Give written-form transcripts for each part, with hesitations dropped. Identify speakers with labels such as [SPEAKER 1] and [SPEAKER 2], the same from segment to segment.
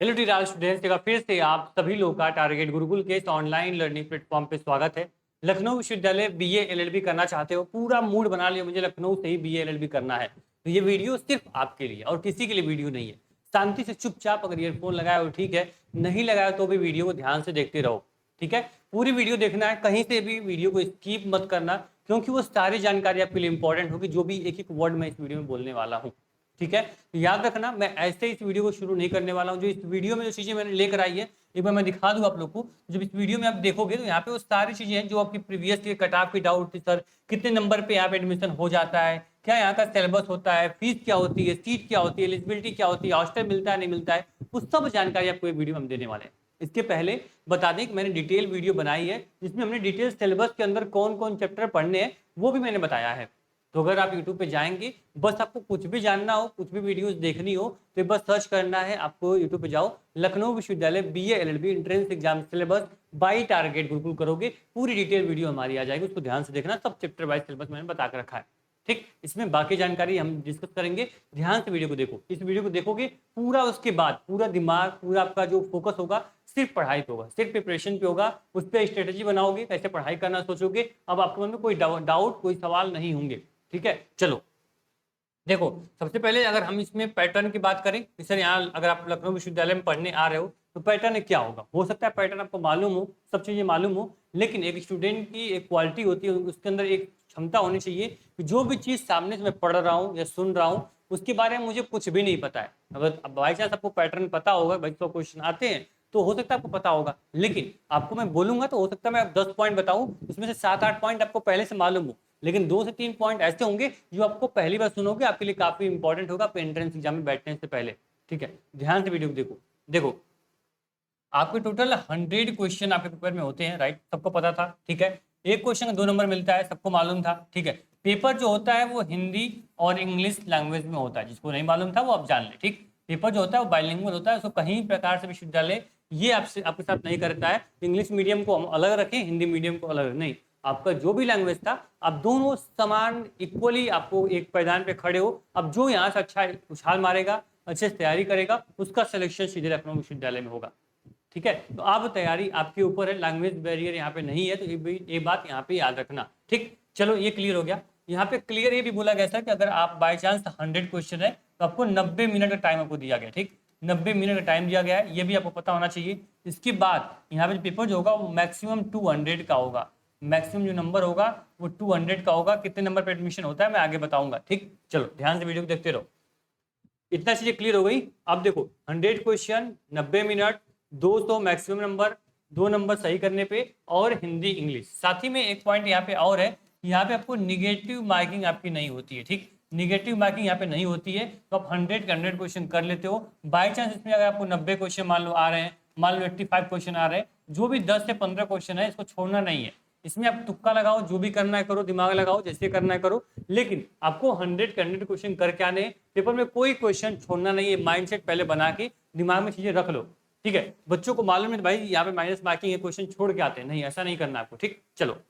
[SPEAKER 1] Hello dear students, का फिर से आप सभी लोग का टारगेट गुरुकुल के इस ऑनलाइन लर्निंग प्लेटफॉर्म पे स्वागत है। लखनऊ विश्वविद्यालय बीए एलएलबी करना चाहते हो, पूरा मूड बना लिया मुझे लखनऊ से ही बीए एलएलबी करना है, तो ये वीडियो सिर्फ आपके लिए और किसी के लिए वीडियो नहीं है। शांति से चुपचाप अगर ईयरफोन लगाया हो ठीक है, नहीं लगाया तो भी वीडियो को ध्यान से देखते रहो। ठीक है, पूरी वीडियो देखना है, कहीं से भी वीडियो को स्किप मत करना, क्योंकि वो सारी जानकारी आपके लिए इंपॉर्टेंट होगी, जो भी एक एक वर्ड मैं इस वीडियो में बोलने वाला हूँ। ठीक है, तो याद रखना, मैं ऐसे इस वीडियो को शुरू नहीं करने वाला हूं। जो इस वीडियो में जो चीजें मैंने लेकर आई है, एक बार मैं दिखा दूं आप लोग को। जब इस वीडियो में आप देखोगे तो यहाँ पे वो सारी चीजें हैं जो आपकी प्रीवियस के कट ऑफ की डाउट थी, सर कितने नंबर पे यहाँ पे एडमिशन हो जाता है, क्या यहाँ का सिलेबस होता है, फीस क्या होती है, सीट क्या होती है, एलिजिबिलिटी क्या होती है, हॉस्टल मिलता है नहीं मिलता है, उस सब जानकारी आपको ये वीडियो में हम देने वाले हैं। इसके पहले बता दें कि मैंने डिटेल वीडियो बनाई है, जिसमें हमने डिटेल सिलेबस के अंदर कौन कौन चैप्टर पढ़ने हैं वो भी मैंने बताया है। तो अगर आप YouTube पे जाएंगे, बस आपको कुछ भी जानना हो, कुछ भी वीडियोस देखनी हो, तो बस सर्च करना है, आपको YouTube पे जाओ, लखनऊ विश्वविद्यालय BA LLB entrance exam syllabus by target Gurukul करोगे, पूरी डिटेल वीडियो हमारी आ जाएगी, उसको ध्यान से देखना। सब चैप्टर वाइज सिलेबस मैंने बता के रखा है। ठीक, इसमें बाकी जानकारी हम डिस्कस करेंगे, ध्यान से वीडियो को देखो। इस वीडियो को देखोगे पूरा, उसके बाद पूरा दिमाग, पूरा आपका जो फोकस होगा सिर्फ पढ़ाई पे होगा, सिर्फ प्रिपरेशन पे होगा, उस पर स्ट्रेटेजी बनाओगे, कैसे पढ़ाई करना सोचोगे। अब आपके मन में कोई डाउट, कोई सवाल नहीं होंगे। ठीक है, चलो देखो, सबसे पहले अगर हम इसमें पैटर्न की बात करें, सर यहाँ अगर आप लखनऊ विश्वविद्यालय में पढ़ने आ रहे हो तो पैटर्न क्या होगा। हो सकता है पैटर्न आपको मालूम हो, सब चीजें मालूम हो, लेकिन एक स्टूडेंट की एक क्वालिटी होती है, उसके अंदर एक क्षमता होनी चाहिए कि जो भी चीज सामने से मैं पढ़ रहा हूँ या सुन रहा हूँ, उसके बारे में मुझे कुछ भी नहीं पता है। अगर बाई चांस आपको पैटर्न पता होगा, भाई तो क्वेश्चन आते हैं तो हो सकता है आपको पता होगा, लेकिन आपको मैं बोलूंगा तो हो सकता है मैं 10 पॉइंट बताऊं, उसमें से 7-8 पॉइंट आपको पहले से मालूम हो, लेकिन 2 से 3 पॉइंट ऐसे होंगे जो आपको पहली बार सुनोगे, आपके लिए काफी इंपॉर्टेंट होगा आपके एंट्रेंस एग्जाम में बैठने से पहले। ठीक है, ध्यान से वीडियो को देखो। देखो, आपके टोटल 100 क्वेश्चन आपके पेपर में होते हैं, राइट, सबको पता था। ठीक है, एक क्वेश्चन का 2 नंबर मिलता है, सबको मालूम था। ठीक है, पेपर जो होता है वो हिंदी और इंग्लिश लैंग्वेज में होता है, जिसको नहीं मालूम था वो आप जान ले। ठीक, पेपर जो होता है वो बाइलिंगुअल होता है, उसको कहीं प्रकार से विश्वविद्यालय ये आपसे आपके साथ नहीं करता है, इंग्लिश मीडियम को हम अलग रखें, हिंदी मीडियम को अलग नहीं। आपका जो भी लैंग्वेज था, आप दोनों समान इक्वली आपको एक पैदान पे खड़े हो। अब जो यहाँ से अच्छा उछाल मारेगा, अच्छे से तैयारी करेगा, उसका सिलेक्शन सीधे लखनऊ विश्वविद्यालय में होगा। ठीक है, तो अब तैयारी आपके ऊपर है, लैंग्वेज बैरियर यहाँ पे नहीं है, तो ये बात यहाँ पे याद रखना। ठीक, चलो ये क्लियर हो गया। यहाँ पे क्लियर ये भी बोला गया था कि अगर आप बाई चांस 100 क्वेश्चन है तो आपको 90 मिनट का टाइम आपको दिया गया। ठीक, 90 मिनट का टाइम दिया गया है, ये भी आपको पता होना चाहिए। इसके बाद यहाँ पे पेपर जो होगा वो मैक्सिमम 200 का होगा, मैक्सिमम जो नंबर होगा वो 200 का होगा। कितने नंबर पर एडमिशन होता है मैं आगे बताऊंगा। ठीक, चलो ध्यान से वीडियो को देखते रहो। इतना चीजें क्लियर हो गई। अब देखो, 100 question, 90 minute, 200 maximum number, 2 number सही करने पे, और हिंदी इंग्लिश। साथ ही में एक पॉइंट यहाँ पे और है, यहाँ पे आपको निगेटिव मार्किंग आपकी नहीं होती है। ठीक, निगेटिव मार्किंग यहाँ पे नहीं होती है, तो आप 100 के 100 क्वेश्चन कर लेते हो। बाई चांस इसमें अगर आपको 90 क्वेश्चन मान लो आ रहे हैं, मान लो 85 क्वेश्चन आ रहे हैं, जो भी 10 से 15 क्वेश्चन है इसको छोड़ना नहीं है। इसमें आप तुक्का लगाओ, जो भी करना है करो, दिमाग लगाओ, जैसे करना है करो, लेकिन आपको 100 के 100 क्वेश्चन करके आने, पेपर में कोई क्वेश्चन छोड़ना नहीं है। माइंडसेट पहले बना के दिमाग में चीजें रख लो। ठीक है, बच्चों को मालूम है भाई यहाँ पे माइनस मार्किंग है, क्वेश्चन छोड़ के आते हैं, नहीं, ऐसा नहीं करना आपको। ठीक, चलो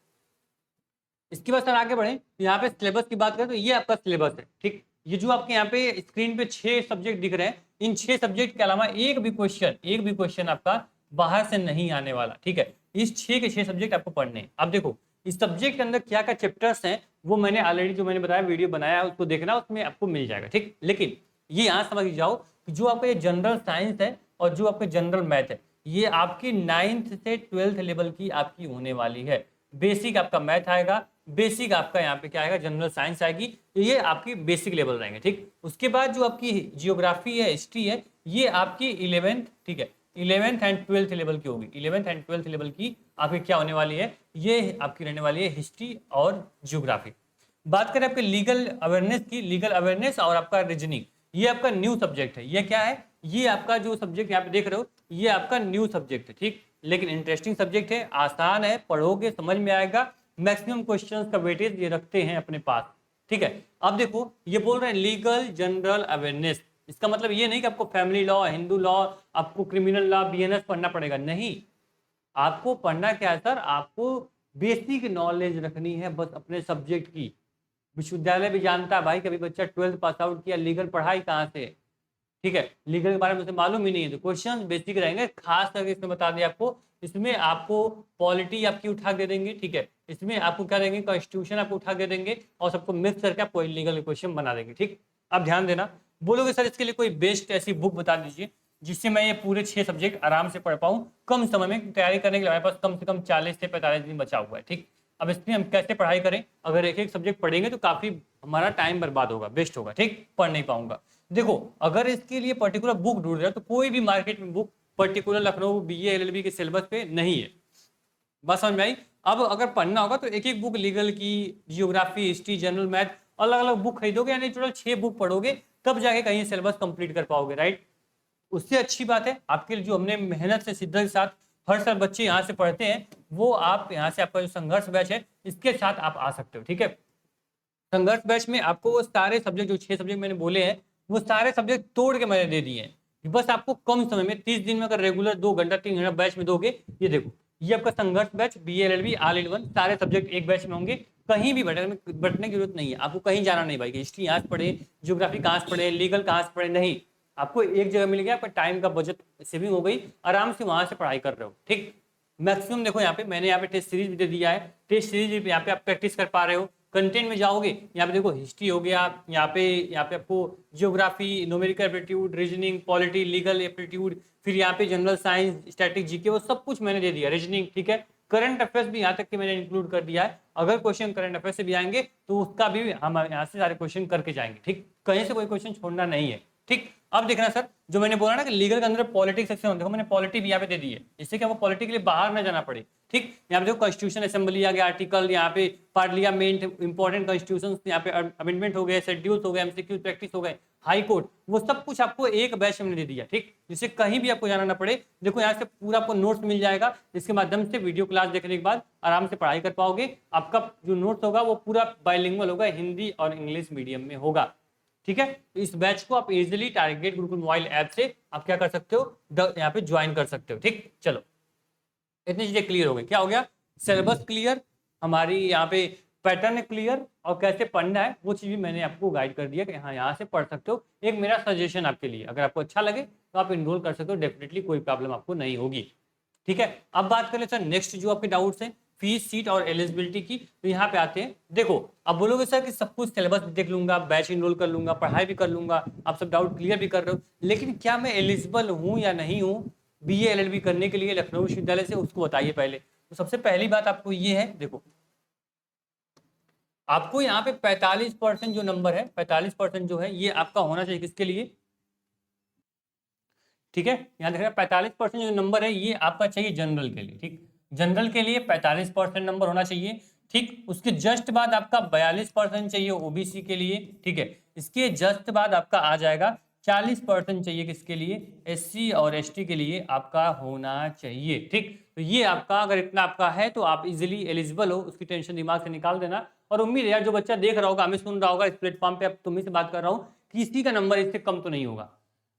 [SPEAKER 1] इसके बाद सर आगे बढ़े, यहाँ पे सिलेबस की बात करें तो ये आपका सिलेबस है। ठीक, ये जो आपके यहाँ पे स्क्रीन पे 6 सब्जेक्ट दिख रहे हैं, इन 6 सब्जेक्ट के अलावा एक भी क्वेश्चन आपका बाहर से नहीं आने वाला। ठीक है, इस 6 के 6 सब्जेक्ट आपको पढ़ने हैं। अब देखो, इस सब्जेक्ट के अंदर क्या क्या चैप्टर्स हैं वो मैंने ऑलरेडी, जो मैंने बताया वीडियो बनाया है, उसको देखना, उसमें आपको मिल जाएगा। ठीक, लेकिन ये यहाँ समझ जाओ कि जो आपका ये जनरल साइंस है और जो आपका जनरल मैथ है, ये आपकी 9th से 12th लेवल की आपकी होने वाली है। बेसिक आपका मैथ आएगा, बेसिक आपका यहाँ पे क्या आएगा, जनरल साइंस आएगी, तो ये आपकी बेसिक लेवल रहेंगे। ठीक, उसके बाद जो आपकी जियोग्राफी है, हिस्ट्री है, ये आपकी 11th, ठीक है, 11th एंड 12th लेवल की होगी। 11th एंड 12th लेवल की आपकी क्या होने वाली है, ये आपकी रहने वाली है हिस्ट्री और जियोग्राफी। बात करें आपके लीगल अवेयरनेस की, लीगल अवेयरनेस और आपका रीजनिंग, ये आपका न्यू सब्जेक्ट है। ये क्या है, ये आपका जो सब्जेक्ट यहाँ पे देख रहे हो, ये आपका न्यू सब्जेक्ट है। ठीक, लेकिन इंटरेस्टिंग सब्जेक्ट है, आसान है, पढ़ोगे समझ में आएगा। मैक्सिमम क्वेश्चंस का वेटेज ये रखते हैं अपने पास। ठीक है, अब देखो ये बोल रहे हैं लीगल जनरल अवेयरनेस, इसका मतलब ये नहीं कि आपको फैमिली लॉ, हिंदू लॉ, आपको क्रिमिनल लॉ, बीएनएस पढ़ना पड़ेगा, नहीं। आपको पढ़ना क्या है सर, आपको बेसिक नॉलेज रखनी है बस अपने सब्जेक्ट की। विश्वविद्यालय भी जानता है भाई, कभी बच्चा 12th पास आउट किया, लीगल पढ़ाई कहाँ से, ठीक है, लीगल के बारे में उसे मालूम ही नहीं है, तो क्वेश्चन बेसिक रहेंगे। खास करके इसमें बता दें आपको, इसमें आपको पॉलिटी आपकी उठा के देंगे, ठीक है, इसमें आपको क्या देंगे, कॉन्स्टिट्यूशन आपको उठा के देंगे और सबको मिक्स करके आपको लीगल क्वेश्चन बना देंगे। ठीक, अब ध्यान देना, बोलोगे सर इसके लिए कोई बेस्ट ऐसी बुक बता दीजिए जिससे मैं ये पूरे 6 सब्जेक्ट आराम से पढ़ पाऊँ कम समय में। तैयारी करने के लिए हमारे पास कम से कम 40 से 45 दिन बचा हुआ है। ठीक, अब इसमें हम कैसे पढ़ाई करें, अगर एक एक सब्जेक्ट पढ़ेंगे तो काफी हमारा टाइम बर्बाद होगा, वेस्ट होगा, ठीक, पढ़ नहीं पाऊंगा। देखो, अगर इसके लिए पर्टिकुलर बुक ढूंढ रहे हो तो कोई भी मार्केट में book particular Lucknow BA LLB के सिलेबस पे नहीं है, बस समझ में आई। अब अगर पढ़ना होगा तो एक एक बुक, लीगल की, जियोग्राफी, हिस्ट्री, जनरल मैथ, अलग अलग बुक खरीदोगे, यानी टोटल 6 बुक पढ़ोगे, तब जाके कहीं सिलेबस कंप्लीट कर पाओगे, राइट। उससे अच्छी बात है आपके लिए जो हमने मेहनत से शिद्दत के साथ हर साल बच्चे यहाँ से पढ़ते हैं, वो आप यहाँ से, आपका जो संघर्ष बैच है इसके साथ आप आ सकते हो। ठीक है, संघर्ष बैच में आपको वो सारे सब्जेक्ट, जो 6 सब्जेक्ट मैंने बोले हैं, वो सारे सब्जेक्ट तोड़ के मैंने दे दिए हैं। बस आपको कम समय में 30 दिन में अगर रेगुलर 2 घंटा 3 घंटा बैच में दोगे, ये देखो, ये आपका संघर्ष batch, BA LLB all in one, सारे सब्जेक्ट एक बैच में होंगे। कहीं भी बैठने की जरूरत नहीं है, आपको कहीं जाना नहीं भाई, हिस्ट्री यहाँ से पढ़े, ज्योग्राफी कहाँ से पढ़े, लीगल कहाँ से पढ़े, नहीं, आपको एक जगह मिल गया, आपका टाइम का बजट सेविंग हो गई, आराम से वहां से पढ़ाई कर रहे हो। ठीक, मैक्सिमम देखो यहाँ पे मैंने यहाँ पे टेस्ट सीरीज भी दे दिया है, टेस्ट सीरीज यहाँ पे आप प्रैक्टिस कर पा रहे हो। कंटेंट में जाओगे, यहाँ पे देखो हिस्ट्री हो गया, यहाँ पे आपको geography, numerical aptitude, reasoning, polity, legal aptitude, फिर यहाँ पे जनरल साइंस, स्टैटिक, जीके, वो सब कुछ मैंने दे दिया, रीजनिंग, ठीक है। करंट अफेयर्स भी यहाँ तक कि मैंने इंक्लूड कर दिया है, अगर क्वेश्चन करंट अफेयर्स से भी आएंगे तो उसका भी हम यहाँ से सारे क्वेश्चन करके जाएंगे। ठीक, कहीं से कोई क्वेश्चन छोड़ना नहीं है। ठीक, अब देखना सर, जो मैंने बोला ना कि लीगल के अंदर पॉलिटिक्स सेक्शन, देखो मैंने पॉलिटी भी यहाँ पे दे दी है, इससे क्या वो पॉलिटी के लिए बाहर ना जाना पड़े। ठीक, यहाँ पे देखो कॉन्स्टिट्यूशन असेंबली आ गया, आर्टिकल, यहाँ पे पार्लियामेंट, इंपॉर्टेंट कॉन्स्टिट्यूशन, यहाँ पे अमेंडमेंट हो गए, शेड्यूल्स हो गए, एमसीक्यू प्रैक्टिस हो गए, हाई कोर्ट, वो सब कुछ आपको एक बैच में दे दिया। ठीक, जिससे कहीं भी आपको जाना ना पड़े। देखो यहाँ से पूरा आपको नोट्स मिल जाएगा, जिसके माध्यम से वीडियो क्लास देखने के बाद आराम से पढ़ाई कर पाओगे। आपका जो नोट्स होगा वो पूरा बाइलिंगुअल होगा, हिंदी और इंग्लिश मीडियम में होगा। ठीक है, तो इस बैच को आप easily target Gurukul mobile app से आप क्या कर सकते हो, यहाँ पे ज्वाइन कर सकते हो। ठीक, चलो, इतनी चीजें क्लियर हो गई। क्या हो गया, सिलेबस क्लियर, हमारी यहाँ पे पैटर्न क्लियर, और कैसे पढ़ना है वो चीज भी मैंने आपको गाइड कर दिया कि हाँ यहाँ से पढ़ सकते हो। एक मेरा सजेशन आपके लिए, अगर आपको अच्छा लगे तो आप इनरोल कर सकते हो, डेफिनेटली कोई प्रॉब्लम आपको नहीं होगी। ठीक है, अब बात कर ले सर नेक्स्ट जो आपके डाउट्स हैं, फीस, सीट और एलिजिबिलिटी की, तो यहाँ पे आते हैं। देखो, अब बोलोगे सर कि सब कुछ सिलेबस देख लूंगा, बैच इनरोल कर लूंगा, पढ़ाई भी कर लूंगा, आप सब डाउट क्लियर भी कर रहे हो, लेकिन क्या मैं एलिजिबल हूँ या नहीं हूँ बीए एलएलबी करने के लिए लखनऊ विश्वविद्यालय से, उसको बताइए पहले। तो सबसे पहली बात आपको ये है, देखो आपको यहाँ पे 45% जो नंबर है, 45% जो है ये आपका होना चाहिए, किसके लिए, ठीक है, यहाँ देख रहे हैं 45% जो नंबर है ये आपका चाहिए जनरल के लिए। ठीक, जनरल के लिए 45% नंबर होना चाहिए। ठीक, उसके जस्ट बाद आपका 42% चाहिए ओबीसी के लिए। ठीक है, इसके जस्ट बाद आपका आ जाएगा 40% चाहिए किसके लिए, एससी और एसटी के लिए आपका होना चाहिए। ठीक, तो ये आपका अगर इतना आपका है तो आप इजिली एलिजिबल हो, उसकी टेंशन दिमाग से निकाल देना। और उम्मीद है यार जो बच्चा देख रहा होगा, हमें सुन रहा होगा इस प्लेटफॉर्म पे, अब तुम्ही से बात कर रहा हूँ, किसी का नंबर इससे कम तो नहीं होगा।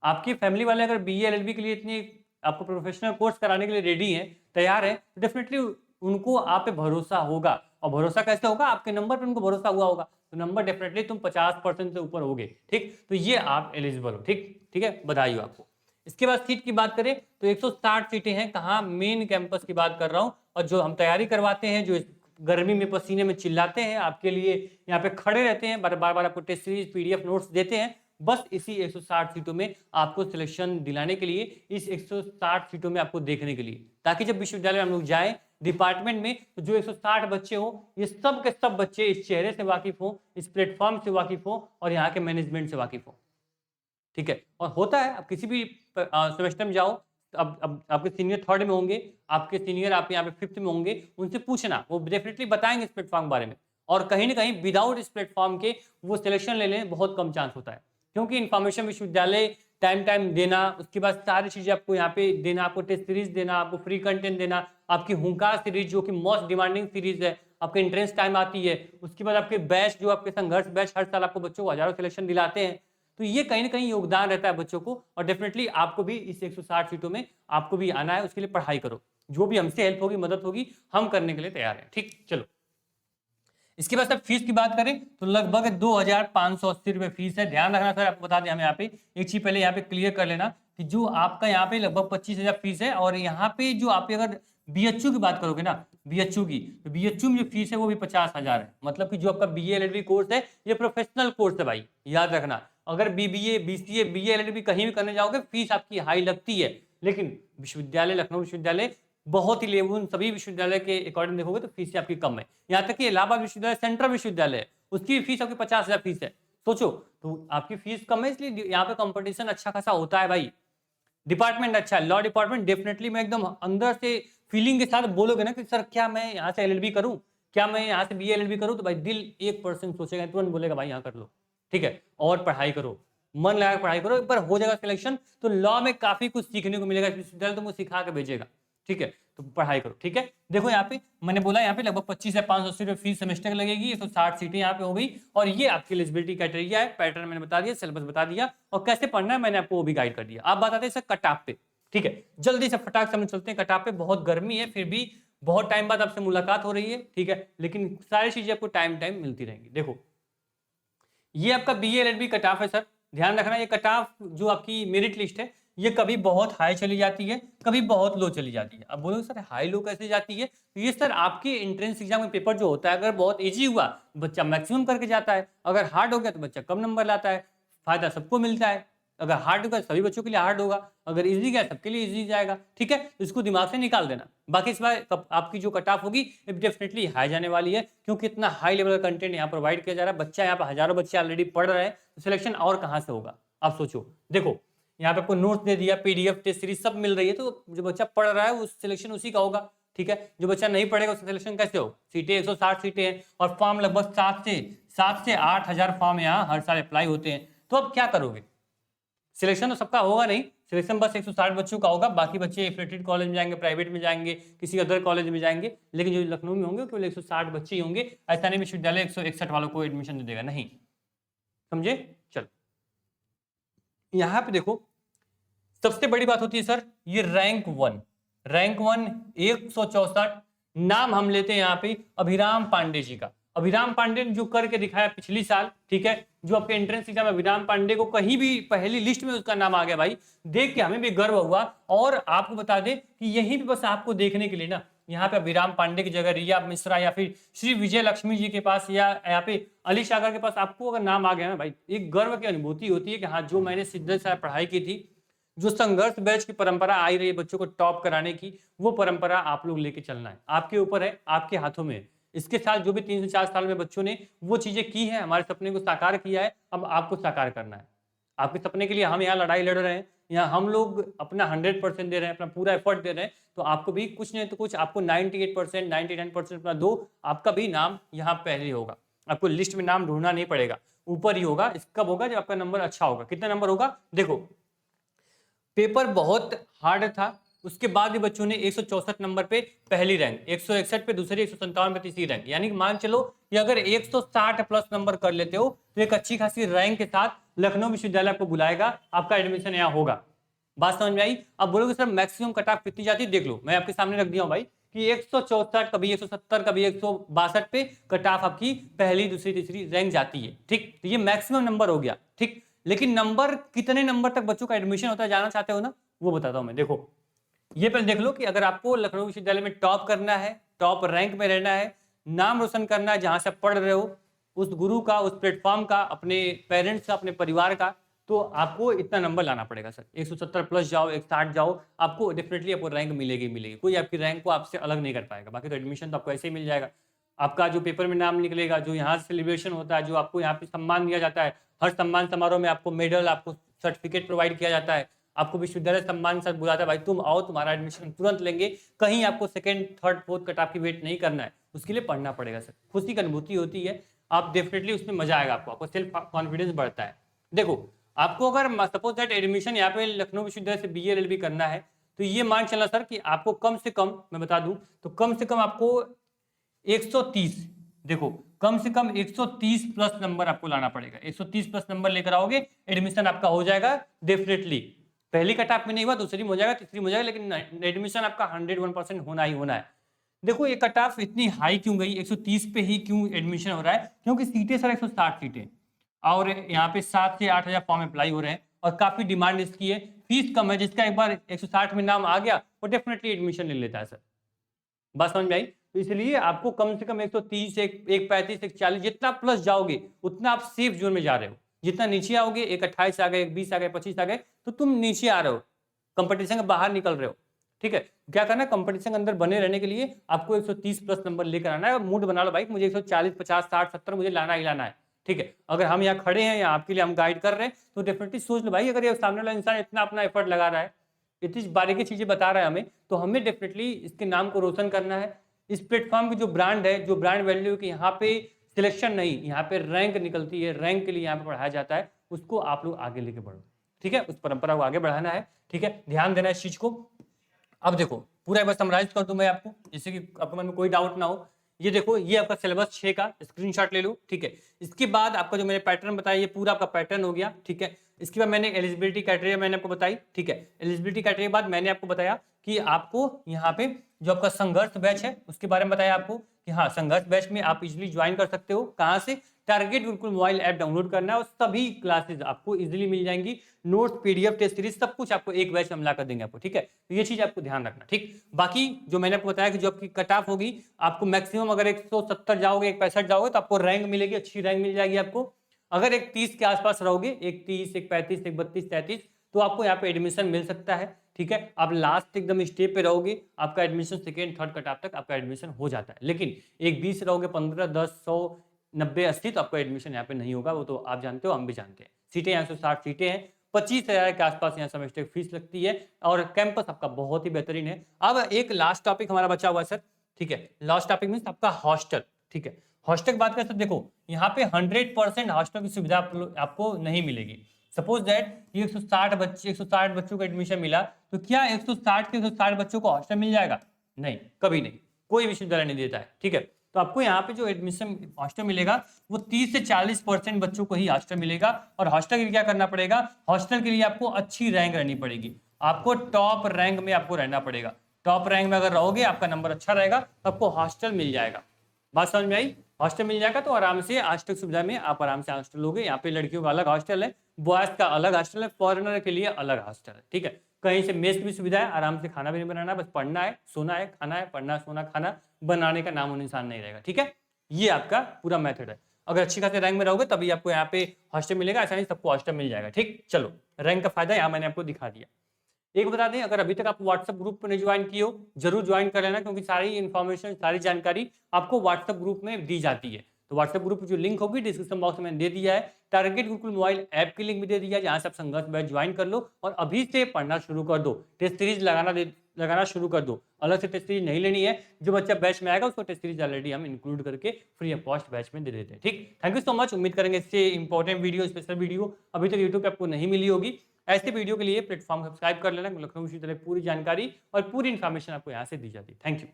[SPEAKER 1] आपकी फैमिली वाले अगर बीए एलएलबी के लिए इतनी आपको प्रोफेशनल कोर्स कराने के लिए रेडी है, तैयार है, तो डेफिनेटली उनको आप पे भरोसा होगा। और भरोसा कैसे होगा, आपके नंबर पे उनको भरोसा हुआ होगा, तो नंबर डेफिनेटली तुम 50% से ऊपर होगे। ठीक, तो ये आप एलिजिबल हो। ठीक, ठीक है, बधाई हो आपको। इसके बाद सीट की बात करें तो 160 सीटें हैं, कहाँ, मेन कैंपस की बात कर रहा हूँ। और जो हम तैयारी करवाते हैं, जो गर्मी में पसीने में चिल्लाते हैं आपके लिए, यहाँ पे खड़े रहते हैं, बार बार आपको टेस्ट सीरीज पीडीएफ नोट्स देते हैं, बस इसी 160 सीटों में आपको सिलेक्शन दिलाने के लिए, इस 160 सीटों में आपको देखने के लिए, ताकि जब विश्वविद्यालय में हम लोग जाएं डिपार्टमेंट में, तो जो 160 बच्चे हो, ये सब के सब बच्चे इस चेहरे से वाकिफ हो, इस प्लेटफॉर्म से वाकिफ हो, और यहाँ के मैनेजमेंट से वाकिफ हो। ठीक है, और होता है, आप किसी भी सेमेस्टर में जाओ, अब आपके सीनियर 3rd में होंगे, आपके सीनियर आप यहाँ पे 5th में होंगे, उनसे पूछना, वो डेफिनेटली बताएंगे इस प्लेटफॉर्म के बारे में। और कहीं ना कहीं विदाउट इस प्लेटफॉर्म के वो सिलेक्शन लेने में बहुत कम चांस होता है, क्योंकि इन्फॉर्मेशन विश्वविद्यालय टाइम देना, उसके बाद सारी चीजें आपको यहाँ पे देना, आपको टेस्ट सीरीज देना, आपको फ्री कंटेंट देना, आपकी हुंकार सीरीज जो कि मोस्ट डिमांडिंग सीरीज है, आपके एंट्रेंस टाइम आती है, उसके बाद आपके बैच जो आपके संघर्ष बैच हर साल आपको बच्चों को हजारों सिलेक्शन दिलाते हैं, तो ये कहीं ना कहीं योगदान रहता है बच्चों को। और डेफिनेटली आपको भी इस 160 सीटों में आपको भी आना है, उसके लिए पढ़ाई करो, जो भी हमसे हेल्प होगी, मदद होगी, हम करने के लिए तैयार हैं। ठीक, चलो इसके बाद सर फीस की बात करें तो लगभग 2,580 रुपए फीस है। ध्यान रखना सर, आपको बता दें हम यहाँ पे एक चीज पहले यहाँ पे क्लियर कर लेना कि जो आपका यहाँ पे लगभग 25,000 फीस है, और यहाँ पे जो आप अगर बीएचयू की बात करोगे ना, बीएचयू की, तो बीएचयू में जो फीस है वो भी 50,000 है। मतलब कि जो आपका बीए एलएलबी कोर्स है ये प्रोफेशनल कोर्स है भाई, याद रखना। अगर बीबीए, बीसीए, बीए एलएलबी कहीं भी करने जाओगे फीस आपकी हाई लगती है, लेकिन विश्वविद्यालय, लखनऊ विश्वविद्यालय बहुत ही लेवल, सभी विश्वविद्यालय के अकॉर्डिंग देखोगे तो फीस आपकी कम है। यहाँ तक कि इलाहाबाद विश्वविद्यालय सेंट्रल विश्वविद्यालय है, उसकी फीस आपकी 50,000 फीस है। सोचो, तो आपकी फीस कम है इसलिए यहाँ पे कंपटीशन अच्छा खासा होता है भाई। डिपार्टमेंट अच्छा है, लॉ डिपार्टमेंट डेफिनेटली मैं एकदम अंदर से फीलिंग के साथ बोलोगे ना कि सर क्या मैं यहाँ से एलएलबी करूँ, क्या मैं यहाँ से बीए एलएलबी करूँ, तो भाई दिल 1% सोचेगा, तुरंत बोलेगा भाई यहाँ कर लो, ठीक है, और पढ़ाई करो, मन लगा पढ़ाई करो, एक बार हो जाएगा सिलेक्शन तो लॉ में काफी कुछ सीखने को मिलेगा, विश्वविद्यालय तुमको सिखा के भेजेगा, ठीक है, तो पढ़ाई करो, ठीक है। देखो यहाँ पे मैंने बोला यहाँ पे लगभग 25,580 रुपए फीस सेमेस्टर लगेगी, 160 सीटें यहाँ पे हो गई, और ये आपकी एलिजिबिलिटी क्राइटेरिया है, पैटर्न मैंने बता दिया, सिलेबस बता दिया, और कैसे पढ़ना है मैंने आपको वो भी गाइड कर दिया। आप बताते हैं सर कटाप पे, ठीक है, जल्दी से फटाक से हम चलते हैं कटाप पे। बहुत गर्मी है, फिर भी बहुत टाइम बाद आपसे मुलाकात हो रही है, ठीक है, लेकिन सारी चीजें आपको टाइम टाइम मिलती रहेंगी। देखो ये आपका बीए एलएलबी कट ऑफ है सर, ध्यान रखना, ये कट ऑफ जो आपकी मेरिट लिस्ट है ये कभी बहुत हाई चली जाती है, कभी बहुत लो चली जाती है। अब बोलो सर हाई लो कैसे जाती है, तो ये सर आपके एंट्रेंस एग्जाम में पेपर जो होता है, अगर बहुत इजी हुआ बच्चा मैक्सिमम करके जाता है, अगर हार्ड हो गया तो बच्चा कम नंबर लाता है। फायदा सबको मिलता है, अगर हार्ड होगा सभी बच्चों के लिए हार्ड होगा, अगर इजी गया सबके लिए इजी जाएगा, ठीक है, इसको दिमाग से निकाल देना। बाकी इस बार आपकी जो कट ऑफ होगी डेफिनेटली हाई जाने वाली है, क्योंकि इतना हाई लेवल का कंटेंट यहाँ प्रोवाइड किया जा रहा है। बच्चा यहाँ पर हजारों बच्चे ऑलरेडी पढ़ रहे हैं, तो सिलेक्शन और कहाँ से होगा आप सोचो। देखो यहाँ पे आपको नोट्स दे दिया, पीडीएफ, टेस्ट सीरीज सब मिल रही है, तो जो बच्चा पढ़ रहा है वो सिलेक्शन उसी का होगा, ठीक है। जो बच्चा नहीं पढ़ेगा उसका सिलेक्शन कैसे हो, सीटें 160 सीटें हैं, और फॉर्म लगभग 7 से 8 हजार फॉर्म यहाँ हर साल अप्लाई होते हैं। तो अब क्या करोगे, सिलेक्शन तो सबका होगा नहीं, सिलेक्शन बस 160 बच्चों का होगा, बाकी बच्चे एफिलेटेड कॉलेज में जाएंगे, प्राइवेट में जाएंगे, किसी अदर कॉलेज में जाएंगे, लेकिन जो लखनऊ में होंगे केवल 160 बच्चे ही होंगे। ऐसा नहीं विश्वविद्यालय 161 वालों को एडमिशन दे देगा, नहीं, समझे। चल यहाँ पे देखो सबसे बड़ी बात होती है सर ये रैंक 1 164 नाम हम लेते हैं यहाँ पे अभिराम पांडे जी का। अभिराम पांडे ने जो करके दिखाया पिछली साल, ठीक है, जो आपके एंट्रेंस एग्जाम अभिराम पांडे को कहीं भी पहली लिस्ट में उसका नाम आ गया भाई, देख के हमें भी गर्व हुआ। और आपको बता दें कि यहीं पे बस आपको देखने के लिए ना, यहाँ पे अभिराम पांडे की जगह रिया मिश्रा या फिर श्री विजय लक्ष्मी जी के पास या यहाँ पे अली सागर के पास आपको अगर नाम आ गया ना भाई, एक गर्व की अनुभूति होती है कि हाँ जो मैंने सिद्धेश्वर से पढ़ाई की थी, जो संघर्ष बैच की परंपरा आई रही है बच्चों को टॉप कराने की, वो परंपरा आप लोग लेके चलना है, आपके ऊपर है, आपके हाथों में है। इसके साथ जो भी 3 से 4 साल में बच्चों ने वो चीजें की है, हमारे सपने को साकार किया है, अब आपको साकार करना है। आपके सपने के लिए हम यहाँ लड़ाई लड़ रहे हैं, यहाँ हम लोग अपना 100% दे रहे हैं, अपना पूरा एफर्ट दे रहे हैं, तो आपको भी कुछ नहीं तो कुछ आपको 98% 99% अपना दो, आपका भी नाम यहाँ पहले होगा। आपको लिस्ट में नाम ढूंढना नहीं पड़ेगा, ऊपर ही होगा। कब होगा, जब आपका नंबर अच्छा होगा। कितना नंबर होगा, देखो पेपर बहुत हार्ड था, उसके बाद भी बच्चों ने 164 नंबर पे पहली रैंक, 161 पे दूसरी, 157 पे तीसरी रैंक, यानी कि मान चलो कि अगर 160 प्लस नंबर कर लेते हो तो एक अच्छी खासी रैंक के साथ लखनऊ विश्वविद्यालय आपको बुलाएगा, आपका एडमिशन यहाँ होगा। बात समझ में आई। अब बोलोगे सर मैक्सिमम कट ऑफ कितनी जाती है, देख लो मैं आपके सामने रख दिया हूँ भाई कि 164, कभी 170, कभी 162 पे कट ऑफ आपकी पहली दूसरी तीसरी रैंक जाती है, ठीक, तो ये मैक्सिमम नंबर हो गया, ठीक। लेकिन नंबर कितने नंबर तक बच्चों का एडमिशन होता है जानना चाहते हो ना, वो बताता हूं मैं। देखो ये पहले देख लो कि अगर आपको लखनऊ विश्वविद्यालय में टॉप करना है, टॉप रैंक में रहना है, नाम रोशन करना है जहां से पढ़ रहे हो, उस गुरु का, उस प्लेटफॉर्म का, अपने पेरेंट्स का, अपने परिवार का, तो आपको इतना नंबर लाना पड़ेगा सर। 170 प्लस जाओ, 160 जाओ, आपको डेफिनेटली आपको रैंक मिलेगी मिलेगी, कोई आपकी रैंक को आपसे अलग नहीं कर पाएगा। बाकी तो एडमिशन तो आपको ऐसे ही मिल जाएगा। आपका जो पेपर में नाम निकलेगा, जो यहाँ सेलिब्रेशन होता है, जो आपको यहाँ पे सम्मान दिया जाता है, हर सम्मान समारोह में आपको मेडल, आपको सर्टिफिकेट प्रोवाइड किया जाता है, आपको विश्वविद्यालय सम्मान से बुलाता है, भाई तुम आओ, तुम्हारा एडमिशन तुरंत लेंगे, कहीं आपको second third fourth cut off की वेट नहीं करना है, उसके लिए पढ़ना पड़ेगा सर। खुशी की अनुभूति होती है, आप डेफिनेटली उसमें मजा आएगा, आपको सेल्फ कॉन्फिडेंस बढ़ता है। देखो आपको अगर सपोज दैट एडमिशन यहाँ पे लखनऊ विश्वविद्यालय से बीए एलएलबी करना है, तो ये मान चलना सर कि आपको कम से कम, मैं बता दूं तो कम से कम आपको 130, देखो कम से कम 130 प्लस नंबर आपको लाना पड़ेगा। 130 प्लस नंबर लेकर आओगे, एडमिशन आपका हो जाएगा डेफिनेटली। पहली कट ऑफ में नहीं हुआ, दूसरी में हो जाएगा, तीसरी में हो जाएगा, लेकिन एडमिशन आपका 101% होना ही होना है। देखो ये कट ऑफ इतनी हाई क्यों गई, 130 पे ही क्यों एडमिशन हो रहा है? क्योंकि सीटें सर 160 सीटें और यहाँ पे 7 से 8 हजार फॉर्म अप्लाई हो रहे हैं और काफी डिमांड इसकी है, फीस कम है, जिसका एक बार 160 में नाम आ गया वो डेफिनेटली एडमिशन ले लेता है सर। बात समझ में आई? तो इसलिए आपको कम से कम 130, 135, 140 जितना प्लस जाओगे उतना आप सेफ जोन में जा रहे हो। जितना नीचे आओगे 128 आ गए, 120 आ गए, 25 आ गए, तो तुम नीचे आ रहे हो, कंपटीशन के बाहर निकल रहे हो। ठीक है, क्या करना है, कंपटीशन के अंदर बने रहने के लिए आपको 130 प्लस नंबर लेकर आना है। मूड बना लो भाई, मुझे 140, 50, 60, 70 मुझे लाना ही लाना है। ठीक है, अगर हम यहाँ खड़े हैं या आपके लिए हम गाइड कर रहे हैं तो डेफिनेटली सोच लो भाई, अगर ये सामने वाला इंसान इतना अपना एफर्ट लगा रहा है, इतनी बारीकी चीजें बता रहा है हमें, तो हमें डेफिनेटली इसके नाम को रोशन करना है। इस प्लेटफॉर्म की जो ब्रांड है, जो ब्रांड वैल्यू की यहाँ पे सिलेक्शन नहीं, यहाँ पे रैंक निकलती है, रैंक के लिए यहाँ पे पढ़ाया जाता है, उसको आप लोग आगे लेके बढ़ो। ठीक है, उस परंपरा को आगे बढ़ाना है। ठीक है, ध्यान देना है इस चीज को। अब देखो पूरा एक बार समराइज कर दूं मैं आपको, जिससे कि आपके मन में कोई डाउट ना हो। ये देखो, ये आपका सिलेबस 6 का स्क्रीनशॉट ले लो। ठीक है, इसके बाद आपका जो मैंने पैटर्न बताया, ये पूरा आपका पैटर्न हो गया। ठीक है, इसके बाद मैंने एलिजिबिलिटी क्राइटेरिया मैंने आपको बताई। ठीक है, एलिजिबिलिटी क्राइटेरिया बाद मैंने आपको बताया कि आपको यहाँ पे जो आपका संघर्ष बैच है उसके बारे में बताया आपको कि हाँ, संघर्ष बैच में आप इजिली ज्वाइन कर सकते हो। कहाँ से? Target Gurukul mobile app download करना है और सभी क्लासेस आपको इजीली मिल जाएंगी, नोट्स, पीडीएफ, टेस्ट सीरीज, सब कुछ आपको एक बैच में मिला कर देंगे आपको। ठीक है, तो ये चीज आपको ध्यान रखना। ठीक, बाकी जो मैंने आपको बताया कि जो आपकी कट ऑफ होगी, आपको मैक्सिमम अगर 170 जाओगे, 165 जाओगे तो आपको रैंक मिलेगी, अच्छी रैंक मिल जाएगी आपको। अगर 130 के आसपास रहोगे, 130, 135, 132, 33, तो आपको यहाँ पे एडमिशन मिल सकता है। ठीक है, आप लास्ट एकदम स्टेप पे रहोगे, आपका admission second third cut off तक आपका एडमिशन हो जाता है। लेकिन 120 रहोगे, 15, 10, 100, 90, 80, तो आपका एडमिशन यहाँ पे नहीं होगा। वो तो आप जानते हो, हम भी जानते हैं। सीटें यहाँ 160 सीटें हैं, 25,000 के आसपास यहाँ सेमेस्टर फीस लगती है और कैंपस आपका बहुत ही बेहतरीन है। अब एक लास्ट टॉपिक हमारा बचा हुआ है सर। ठीक है, लास्ट टॉपिक मीन्स आपका हॉस्टल। ठीक है, हॉस्टल की बात करें तो देखो यहाँ पे 100% हॉस्टल की सुविधा आपको नहीं मिलेगी। सपोज दैट ये 160 बच्चों को एडमिशन मिला, तो क्या 160 के 160 बच्चों को हॉस्टल मिल जाएगा? नहीं, कभी नहीं, कोई विश्वविद्यालय नहीं देता है। ठीक है, तो आपको यहाँ पे जो एडमिशन हॉस्टल मिलेगा वो 30 से 40% बच्चों को ही हॉस्टल मिलेगा। और हॉस्टल के लिए क्या करना पड़ेगा? हॉस्टल के लिए आपको अच्छी रैंक रहनी पड़ेगी, आपको टॉप रैंक में आपको रहना पड़ेगा। टॉप रैंक में अगर रहोगे, आपका नंबर अच्छा रहेगा, तो आपको हॉस्टल मिल जाएगा। बात समझ में आई? हॉस्टल मिल जाएगा तो आराम से हॉस्टल सुविधा में आप आराम से हॉस्टल लोगे। यहाँ पे लड़कियों का अलग हॉस्टल है, बॉयज का अलग हॉस्टल है, फॉरेनर के लिए अलग हॉस्टल है। ठीक है, कहीं से मेस की भी सुविधा है, आराम से खाना भी नहीं बनाना, बस पढ़ना है, सोना है, खाना है, पढ़ना, सोना, खाना, बनाने का नाम और निशान नहीं रहेगा। ठीक है, ये आपका पूरा मेथड है। अगर अच्छी खासी रैंक में रहोगे तभी आपको यहाँ पे हॉस्टल मिलेगा, ऐसा नहीं सबको हॉस्टल मिल जाएगा। ठीक, चलो रैंक का फायदा यहाँ मैंने आपको दिखा दिया। एक बता दें, अगर अभी तक आप व्हाट्सएप ग्रुप पर नहीं ज्वाइन किए हो, जरूर ज्वाइन कर लेना, क्योंकि सारी इन्फॉर्मेशन, सारी जानकारी आपको व्हाट्सएप ग्रुप में दी जाती है। तो व्हाट्सएप ग्रुप की जो लिंक होगी डिस्क्रिप्शन बॉक्स में दिया दिया है। टारगेट गुरुकुल मोबाइल ऐप की लिंक भी दे दिया है, जहां से आप संघर्ष बैच ज्वाइन कर लो और अभी से पढ़ना शुरू कर दो। टेस्ट सीरीज लगाना शुरू कर दो। अलग से टेस्ट सीरीज नहीं लेनी है, जो बच्चा बैच में आएगा उसको टेस्ट सीरीज ऑलरेडी हम इंक्लूड करके फ्री ऑफ कॉस्ट बैच में दे देते हैं। ठीक, थैंक यू सो मच। उम्मीद करेंगे इससे इंपॉर्टेंट वीडियो, स्पेशल वीडियो अभी तक यूट्यूब पे आपको नहीं मिली होगी। ऐसे वीडियो के लिए प्लेटफॉर्म सब्सक्राइब कर लेना। लखनऊ विश्वविद्यालय पूरी जानकारी और पूरी इन्फॉर्मेशन आपको यहाँ से दी जाती है। Thank you.